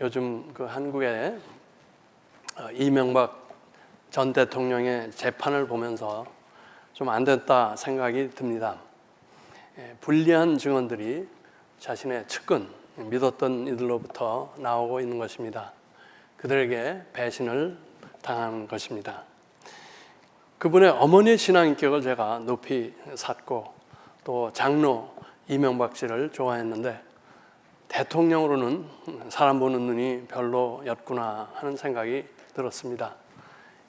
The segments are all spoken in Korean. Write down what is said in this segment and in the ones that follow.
요즘 그 한국의 이명박 전 대통령의 재판을 보면서 좀 안 됐다 생각이 듭니다. 불리한 증언들이 자신의 측근, 믿었던 이들로부터 나오고 있는 것입니다. 그들에게 배신을 당한 것입니다. 그분의 어머니의 신앙인격을 제가 높이 샀고 또 장로 이명박 씨를 좋아했는데 대통령으로는 사람 보는 눈이 별로였구나 하는 생각이 들었습니다.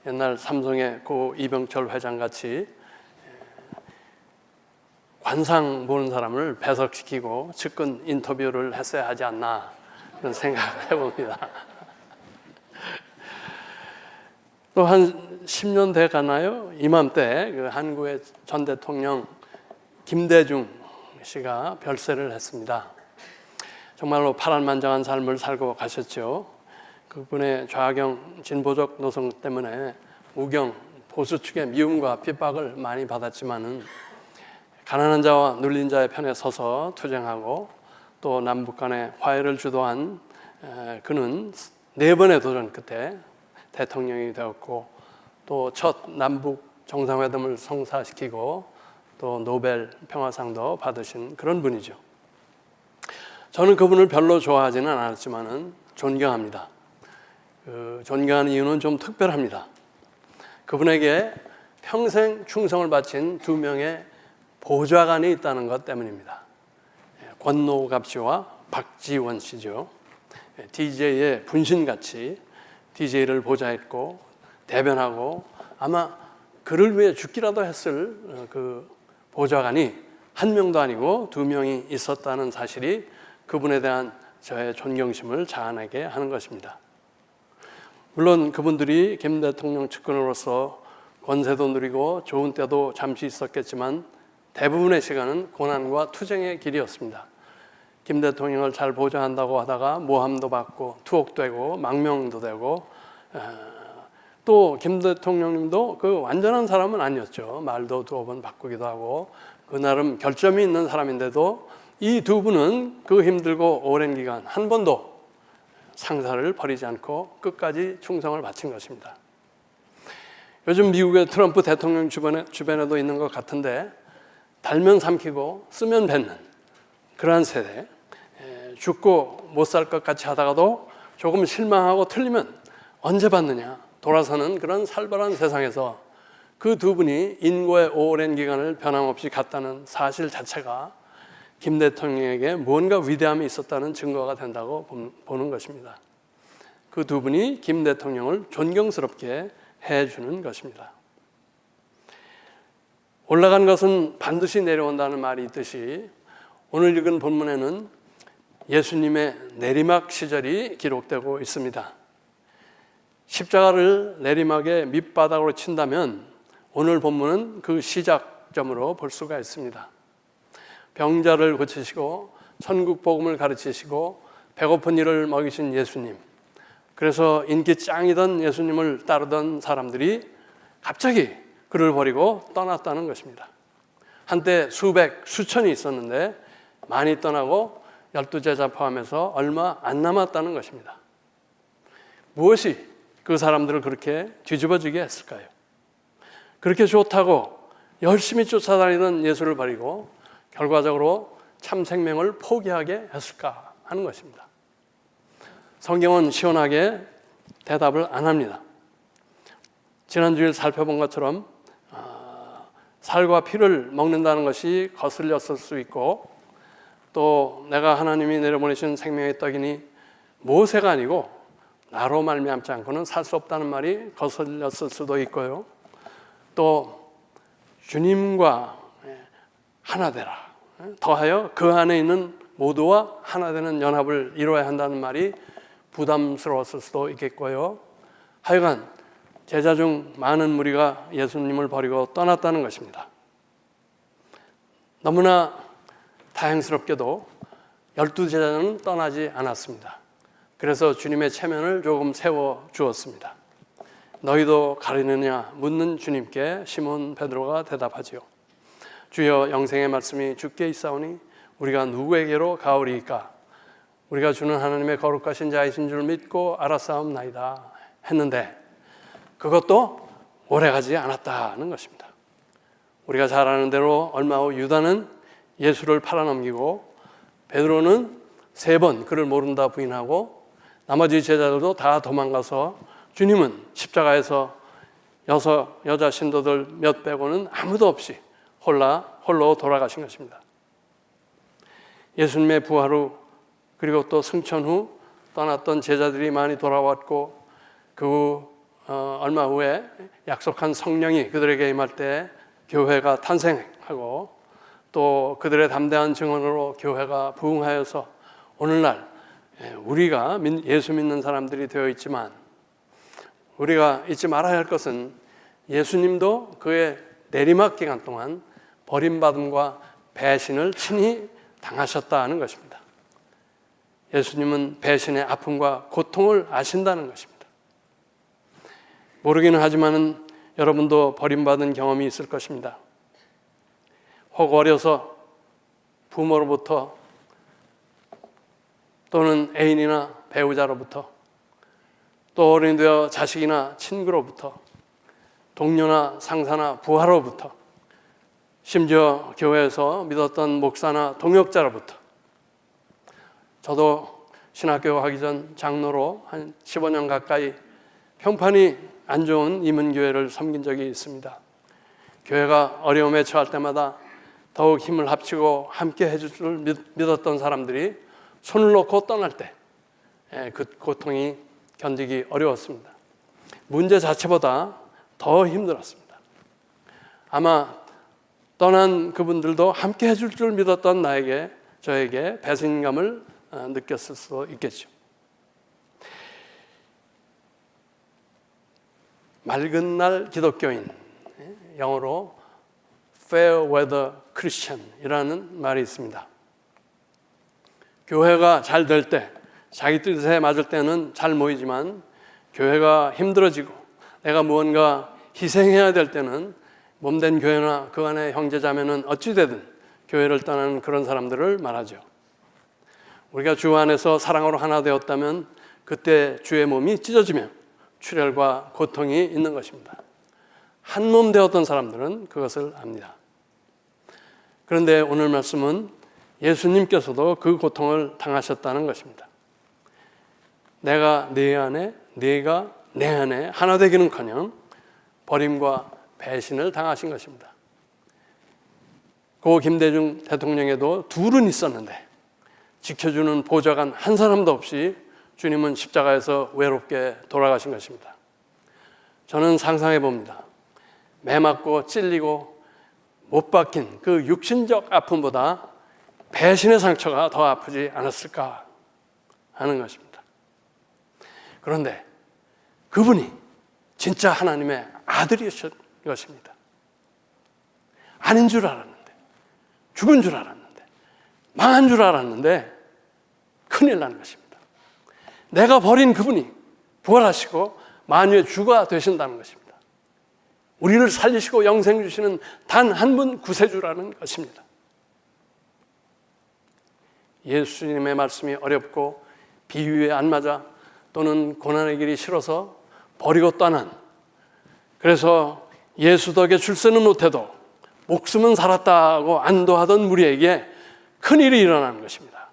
옛날 삼성의 고 이병철 회장같이 관상 보는 사람을 배석시키고 측근 인터뷰를 했어야 하지 않나 그런 생각을 해봅니다. 또 한 10년 돼 가나요? 이맘때 그 한국의 전 대통령 김대중 씨가 별세를 했습니다. 정말로 파란만장한 삶을 살고 가셨죠. 그분의 좌경 진보적 노선 때문에 우경 보수 측의 미움과 핍박을 많이 받았지만은 가난한 자와 눌린 자의 편에 서서 투쟁하고 또 남북 간의 화해를 주도한 그는 4번의 도전 끝에 대통령이 되었고 또 첫 남북 정상회담을 성사시키고 또 노벨 평화상도 받으신 그런 분이죠. 저는 그분을 별로 좋아하지는 않았지만은 존경합니다. 존경하는 이유는 좀 특별합니다. 그분에게 평생 충성을 바친 2명의 보좌관이 있다는 것 때문입니다. 권노갑 씨와 박지원 씨죠. DJ의 분신같이 DJ를 보좌했고 대변하고 아마 그를 위해 죽기라도 했을 그 보좌관이 1명도 아니고 2명이 있었다는 사실이 그분에 대한 저의 존경심을 자아내게 하는 것입니다. 물론 그분들이 김 대통령 측근으로서 권세도 누리고 좋은 때도 잠시 있었겠지만 대부분의 시간은 고난과 투쟁의 길이었습니다. 김 대통령을 잘 보좌한다고 하다가 모함도 받고 투옥되고 망명도 되고 또 김 대통령님도 그 완전한 사람은 아니었죠. 말도 2번 바꾸기도 하고 그 나름 결점이 있는 사람인데도 이 2분은 그 힘들고 오랜 기간 한 번도 상사를 버리지 않고 끝까지 충성을 바친 것입니다. 요즘 미국의 트럼프 대통령 주변에도 있는 것 같은데 달면 삼키고 쓰면 뱉는 그러한 세대, 죽고 못 살 것 같이 하다가도 조금 실망하고 틀리면 언제 받느냐 돌아서는 그런 살벌한 세상에서 그 2분이 인고의 오랜 기간을 변함없이 갔다는 사실 자체가 김 대통령에게 무언가 위대함이 있었다는 증거가 된다고 보는 것입니다. 그 2분이 김 대통령을 존경스럽게 해주는 것입니다. 올라간 것은 반드시 내려온다는 말이 있듯이 오늘 읽은 본문에는 예수님의 내리막 시절이 기록되고 있습니다. 십자가를 내리막의 밑바닥으로 친다면 오늘 본문은 그 시작점으로 볼 수가 있습니다. 병자를 고치시고 천국 복음을 가르치시고 배고픈 이를 먹이신 예수님, 그래서 인기 짱이던 예수님을 따르던 사람들이 갑자기 그를 버리고 떠났다는 것입니다. 한때 수백, 수천이 있었는데 많이 떠나고 12제자 포함해서 얼마 안 남았다는 것입니다. 무엇이 그 사람들을 그렇게 뒤집어지게 했을까요? 그렇게 좋다고 열심히 쫓아다니던 예수를 버리고 결과적으로 참 생명을 포기하게 했을까 하는 것입니다. 성경은 시원하게 대답을 안 합니다. 지난주일 살펴본 것처럼 살과 피를 먹는다는 것이 거슬렸을 수 있고 또 내가 하나님이 내려보내신 생명의 떡이니 모세가 아니고 나로 말미암지 않고는 살 수 없다는 말이 거슬렸을 수도 있고요. 또 주님과 하나 되라. 더하여 그 안에 있는 모두와 하나 되는 연합을 이루어야 한다는 말이 부담스러웠을 수도 있겠고요. 하여간 제자 중 많은 무리가 예수님을 버리고 떠났다는 것입니다. 너무나 다행스럽게도 12제자는 떠나지 않았습니다. 그래서 주님의 체면을 조금 세워주었습니다. 너희도 가리느냐 묻는 주님께 시몬 베드로가 대답하지요. 주여, 영생의 말씀이 주께 있사오니 우리가 누구에게로 가오리이까? 우리가 주는 하나님의 거룩하신 자이신 줄 믿고 알았사옵나이다 했는데 그것도 오래가지 않았다는 것입니다. 우리가 잘 아는 대로 얼마 후 유다는 예수를 팔아넘기고 베드로는 3번 그를 모른다 부인하고 나머지 제자들도 다 도망가서 주님은 십자가에서 여자 신도들 몇 빼고는 아무도 없이 홀로 돌아가신 것입니다. 예수님의 부활 후 그리고 또 승천 후 떠났던 제자들이 많이 돌아왔고 얼마 후에 약속한 성령이 그들에게 임할 때 교회가 탄생하고 또 그들의 담대한 증언으로 교회가 부흥하여서 오늘날 우리가 예수 믿는 사람들이 되어 있지만 우리가 잊지 말아야 할 것은 예수님도 그의 내리막 기간 동안 버림받음과 배신을 친히 당하셨다는 것입니다. 예수님은 배신의 아픔과 고통을 아신다는 것입니다. 모르기는 하지만 여러분도 버림받은 경험이 있을 것입니다. 혹 어려서 부모로부터 또는 애인이나 배우자로부터 또 어른이 되어 자식이나 친구로부터 동료나 상사나 부하로부터 심지어 교회에서 믿었던 목사나 동역자로부터 저도 신학교 가기 전 장로로 한 15년 가까이 평판이 안 좋은 이문교회를 섬긴 적이 있습니다. 교회가 어려움에 처할 때마다 더욱 힘을 합치고 함께 해줄 줄 믿었던 사람들이 손을 놓고 떠날 때 그 고통이 견디기 어려웠습니다. 문제 자체보다 더 힘들었습니다. 아마 떠난 그분들도 함께 해줄 줄 믿었던 저에게 배신감을 느꼈을 수도 있겠죠. 맑은 날 기독교인, 영어로 fair weather Christian이라는 말이 있습니다. 교회가 잘 될 때, 자기 뜻에 맞을 때는 잘 모이지만 교회가 힘들어지고 내가 무언가 희생해야 될 때는 몸된 교회나 그 안에 형제자매는 어찌되든 교회를 떠나는 그런 사람들을 말하죠. 우리가 주 안에서 사랑으로 하나 되었다면 그때 주의 몸이 찢어지며 출혈과 고통이 있는 것입니다. 한 몸 되었던 사람들은 그것을 압니다. 그런데 오늘 말씀은 예수님께서도 그 고통을 당하셨다는 것입니다. 내가 네 안에, 네가 내 안에 하나 되기는커녕 버림과 배신을 당하신 것입니다. 고 김대중 대통령에도 둘은 있었는데 지켜주는 보좌관 한 사람도 없이 주님은 십자가에서 외롭게 돌아가신 것입니다. 저는 상상해 봅니다. 매 맞고 찔리고 못 박힌 그 육신적 아픔보다 배신의 상처가 더 아프지 않았을까 하는 것입니다. 그런데 그분이 진짜 하나님의 아들이신 것입니다. 아닌 줄 알았는데, 죽은 줄 알았는데, 망한 줄 알았는데 큰일 나는 것입니다. 내가 버린 그분이 부활하시고 만유의 주가 되신다는 것입니다. 우리를 살리시고 영생 주시는 단 한 분 구세주라는 것입니다. 예수님의 말씀이 어렵고 비유에 안 맞아 또는 고난의 길이 싫어서 버리고 떠난, 그래서 예수 덕에 출세는 못해도 목숨은 살았다고 안도하던 무리에게 큰일이 일어나는 것입니다.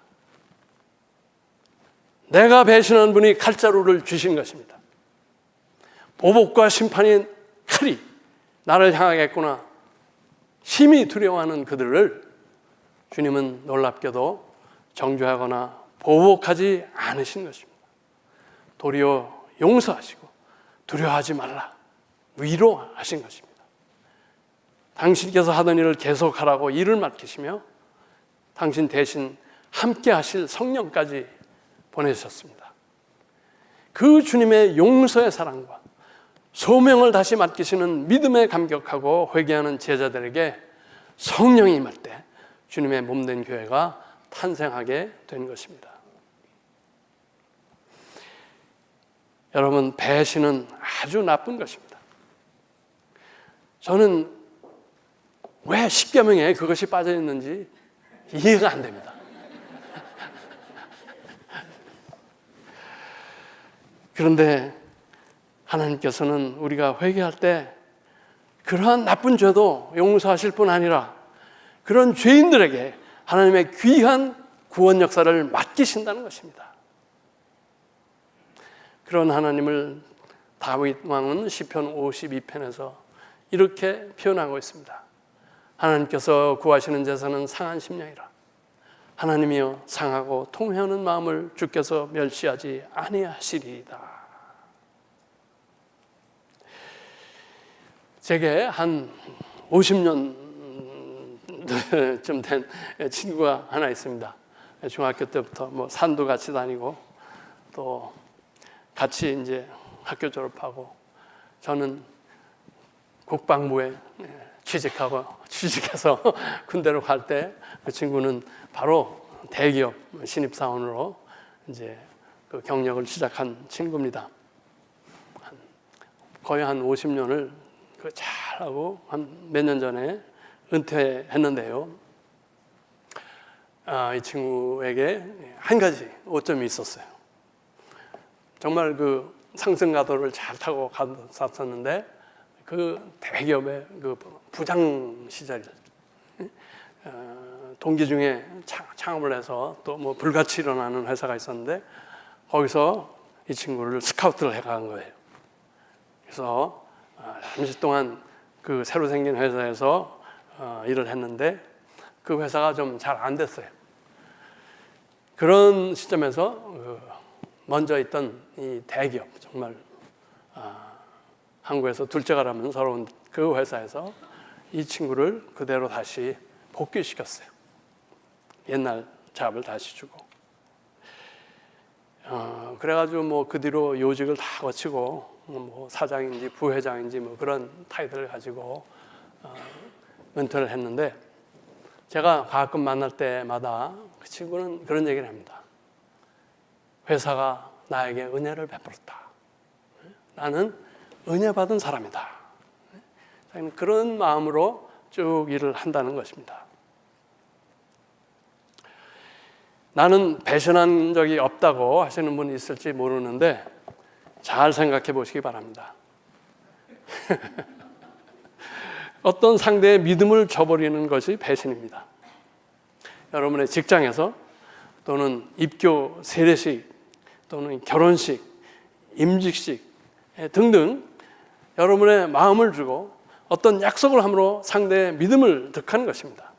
내가 배신한 분이 칼자루를 쥐신 것입니다. 보복과 심판인 칼이 나를 향하겠구나 심히 두려워하는 그들을 주님은 놀랍게도 정죄하거나 보복하지 않으신 것입니다. 도리어 용서하시고 두려워하지 말라 위로하신 것입니다. 당신께서 하던 일을 계속하라고 일을 맡기시며 당신 대신 함께 하실 성령까지 보내셨습니다. 그 주님의 용서의 사랑과 소명을 다시 맡기시는 믿음에 감격하고 회개하는 제자들에게 성령이 임할 때 주님의 몸된 교회가 탄생하게 된 것입니다. 여러분, 배신은 아주 나쁜 것입니다. 저는 왜 십계명에 그것이 빠져 있는지 이해가 안 됩니다. 그런데 하나님께서는 우리가 회개할 때 그러한 나쁜 죄도 용서하실 뿐 아니라 그런 죄인들에게 하나님의 귀한 구원 역사를 맡기신다는 것입니다. 그런 하나님을 다윗 왕은 시편 52편에서 이렇게 표현하고 있습니다. 하나님께서 구하시는 제사는 상한 심령이라. 하나님이여 상하고 통회하는 마음을 주께서 멸시하지 아니하시리이다. 제게 한 50년쯤 된 친구가 하나 있습니다. 중학교 때부터 뭐 산도 같이 다니고 또 같이 이제 학교 졸업하고, 저는 국방부에 취직해서 군대로 갈 때 그 친구는 바로 대기업 신입사원으로 이제 그 경력을 시작한 친구입니다. 거의 한 50년을 잘하고 한 몇 년 전에 은퇴했는데요. 이 친구에게 한 가지 오점이 있었어요. 정말 그 상승가도를 잘 타고 갔었는데 그 대기업의 그 부장 시절 동기 중에 창업을 해서 또 뭐 불같이 일어나는 회사가 있었는데 거기서 이 친구를 스카우트를 해간 거예요. 그래서 잠시 동안 그 새로 생긴 회사에서 일을 했는데 그 회사가 좀 잘 안 됐어요. 그런 시점에서 먼저 있던 이 대기업, 정말 한국에서 둘째가라면 서러운 그 회사에서 이 친구를 그대로 다시 복귀시켰어요. 옛날 잡을 다시 주고. 그래가지고 뭐 그 뒤로 요직을 다 거치고 뭐 사장인지 부회장인지 뭐 그런 타이틀을 가지고 은퇴를 했는데, 제가 가끔 만날 때마다 그 친구는 그런 얘기를 합니다. 회사가 나에게 은혜를 베풀었다. 나는 은혜 받은 사람이다. 그런 마음으로 쭉 일을 한다는 것입니다. 나는 배신한 적이 없다고 하시는 분이 있을지 모르는데 잘 생각해 보시기 바랍니다. 어떤 상대의 믿음을 저버리는 것이 배신입니다. 여러분의 직장에서 또는 입교 세례식 또는 결혼식, 임직식 등등 여러분의 마음을 주고 어떤 약속을 함으로 상대의 믿음을 득하는 것입니다.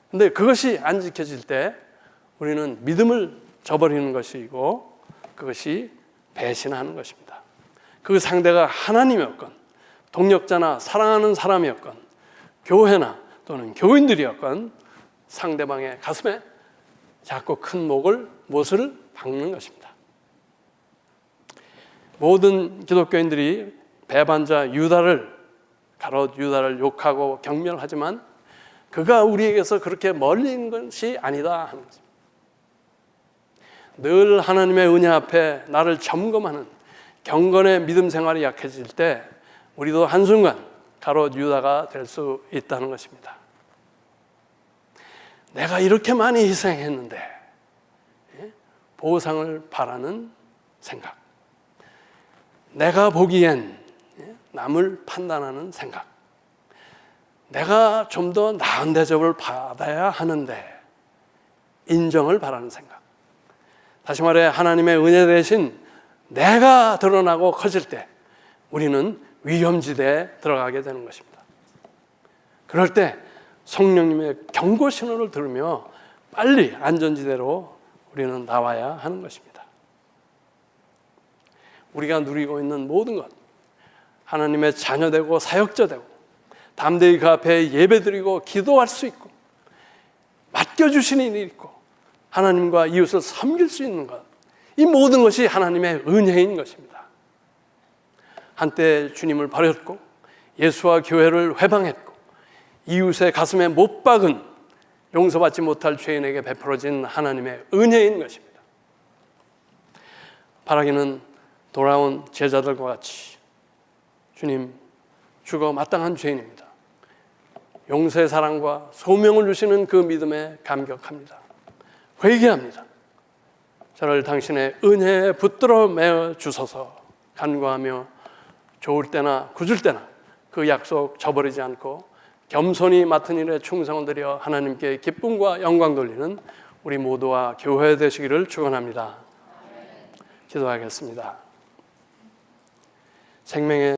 그런데 그것이 안 지켜질 때 우리는 믿음을 저버리는 것이고 그것이 배신하는 것입니다. 그 상대가 하나님이었건 동력자나 사랑하는 사람이었건 교회나 또는 교인들이었건 상대방의 가슴에 작고 큰 못을 박는 것입니다. 모든 기독교인들이 배반자 가롯 유다를 욕하고 경멸하지만 그가 우리에게서 그렇게 멀리 있는 것이 아니다 하는 것입니다. 늘 하나님의 은혜 앞에 나를 점검하는 경건의 믿음 생활이 약해질 때 우리도 한순간 가롯 유다가 될 수 있다는 것입니다. 내가 이렇게 많이 희생했는데 보상을 바라는 생각, 내가 보기엔 남을 판단하는 생각, 내가 좀 더 나은 대접을 받아야 하는데 인정을 바라는 생각, 다시 말해 하나님의 은혜 대신 내가 드러나고 커질 때 우리는 위험지대에 들어가게 되는 것입니다. 그럴 때 성령님의 경고 신호를 들으며 빨리 안전지대로 우리는 나와야 하는 것입니다. 우리가 누리고 있는 모든 것, 하나님의 자녀되고 사역자되고 담대히 그 앞에 예배드리고 기도할 수 있고 맡겨주시는 일이 있고 하나님과 이웃을 섬길 수 있는 것, 이 모든 것이 하나님의 은혜인 것입니다. 한때 주님을 버렸고 예수와 교회를 회방했고 이웃의 가슴에 못 박은 용서받지 못할 죄인에게 베풀어진 하나님의 은혜인 것입니다. 바라기는 돌아온 제자들과 같이 주님, 죽어 마땅한 죄인입니다. 용서의 사랑과 소명을 주시는 그 믿음에 감격합니다. 회개합니다. 저를 당신의 은혜에 붙들어 매어 주소서. 간구하며 좋을 때나 굳을 때나 그 약속 저버리지 않고 겸손히 맡은 일에 충성을 들여 하나님께 기쁨과 영광 돌리는 우리 모두와 교회 되시기를 축원합니다. 기도하겠습니다. 생명의